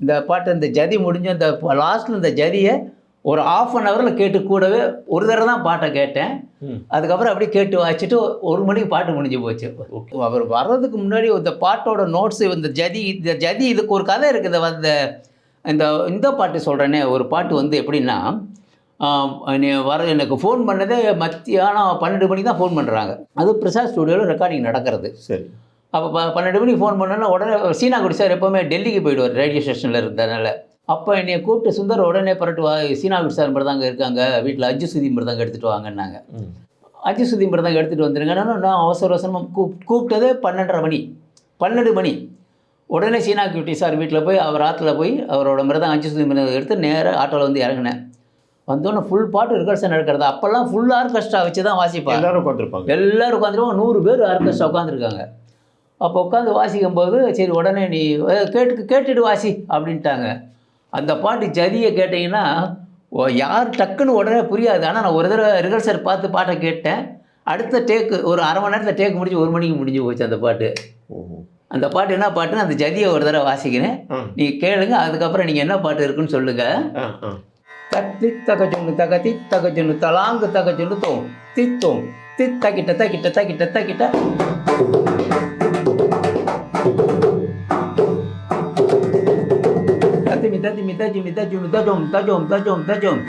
இந்த பாட்டு இந்த ஜதி முடிஞ்ச இந்த லாஸ்ட்டில் இந்த ஜதியை ஒரு 1/2 ஹவரில் கேட்டு கூடவே ஒரு தடவை தான் பாட்டை கேட்டேன். அதுக்கப்புறம் அப்படியே கேட்டு வாசிச்சுட்டு 1 மணிக்கு பாட்டு முடிஞ்சு போச்சு. அவர் வர்றதுக்கு முன்னாடி இந்த பாட்டோட நோட்ஸு இந்த ஜதி இதுக்கு ஒரு கதை இருக்குது. இந்த பாட்டு சொல்கிறேனே, ஒரு பாட்டு வந்து எப்படின்னா, எனக்கு ஃபோன் பண்ணதே மத்தியானம் 12 மணிக்கு தான் ஃபோன் பண்ணுறாங்க. அது பிரசாத் ஸ்டுடியோவில் ரெக்கார்டிங் நடக்கிறது. சரி. அப்போ 12 மணிக்கு ஃபோன் பண்ணோன்னா உடனே சீனாகுடி சார் எப்போவுமே டெல்லிக்கு போயிடுவார் ரேடியோ ஸ்டேஷனில் இருந்ததுனால. அப்போ என்னை கூப்பிட்டு சுந்தர் உடனே புரட்டு வா, சீனாகுடி சார் மருதாங்க இருக்காங்க வீட்டில், அஜு சுதி மருதாங்க எடுத்துகிட்டு வாங்கன்னாங்க. அஜு சுதி மருதாங்க எடுத்துகிட்டு வந்துருங்க. நான் அவசரமாக கூப்பிட்டதே 12 மணி. உடனே சீனாகுட்டி சார் வீட்டில் போய் அவர் ஆற்றுல போய் அவரோட மருதாங்க அஜு சுதி மருதாங்க எடுத்து நேராக ஆட்டோவில் வந்து இறங்கினேன். வந்தோன்னே ஃபுல் பாட்டு ரிகர்சல் நடக்கிறது. அப்போல்லாம் ஃபுல் ஆர்கெஸ்ட்ரா வச்சு தான் வாசிப்பாங்க. எல்லோரும் உட்காந்துருப்பாங்க. 100 பேர் ஆர்கெஸ்ட்ரா உட்காந்துருக்காங்க. அப்போ உட்காந்து வாசிக்கும்போது சரி உடனே நீ கேட்டுட்டு வாசி அப்படின்ட்டாங்க. அந்த பாட்டு ஜதியை கேட்டிங்கன்னா யார் டக்குன்னு உடனே புரியாது. ஆனால் நான் ஒரு தடவை ரிகர்சல் பார்த்து பாட்டை கேட்டேன். அடுத்த டேக்கு ஒரு 1/2 மணி நேரத்தில் டேக் முடிஞ்சு 1 மணிக்கு முடிஞ்சு போச்சு அந்த பாட்டு. அந்த பாட்டு என்ன பாட்டுன்னு அந்த ஜதியை ஒரு தடவை வாசிக்கிறேன், நீங்கள் கேளுங்க. அதுக்கப்புறம் நீங்கள் என்ன பாட்டு இருக்குன்னு சொல்லுங்கள். தத்தி தகஜொன்னு தகதி தகஜொன்னு தலாங்கு தகஜொன்னு தோம் தித்தோம் தித்தகிட்ட தகிட்ட தகிட்ட தகிட்ட தத்திமி தத்திமி தஜிமி தஜுமி தஜோம் தஜோம் தஜோம் தஜோம்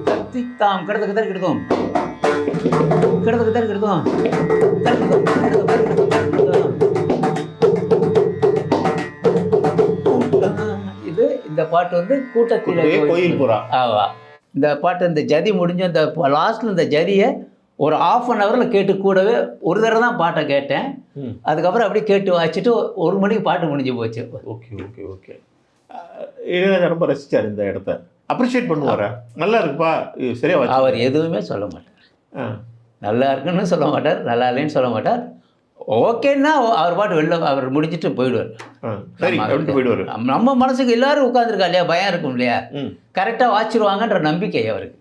தத்தி தாம் கிடதுக்கு தரு கிடக்கும் கிடதுக்கு தரு கிடக்கும் இந்த பாட்டு வந்து கூட்டத்தில் கோயில் புறா. ஆவா. இந்த பாட்டு இந்த ஜதி முடிஞ்ச இந்த லாஸ்ட்டில் இந்த ஜதியை ஒரு 1/2 ஹவரில் கேட்டு கூடவே ஒரு தடவை தான் பாட்டை கேட்டேன். அதுக்கப்புறம் அப்படியே கேட்டு வாசிச்சுட்டு 1 மணிக்கு பாட்டு முடிஞ்சு போச்சு. ஓகே. இளையராஜா ரொம்ப ரசித்தார் இந்த இடத்த, அப்ரிஷியேட் பண்ணுவார். நல்லா இருக்குப்பா, சரியா. அவர் எதுவுமே சொல்ல மாட்டார். நல்லா இருக்குன்னு சொல்ல மாட்டார், நல்லா இல்லைன்னு சொல்ல மாட்டார். ஓகேன்னா அவர் பாட்டு வெளில அவர் முடிச்சுட்டு போயிடுவார். சரி, போயிடுவார். நம்ம மனசுக்கு எல்லாரும் உட்காந்துருக்கா இல்லையா, பயம் இருக்கும் இல்லையா, கரெக்டாக வாச்சிருவாங்கன்ற நம்பிக்கை அவருக்கு.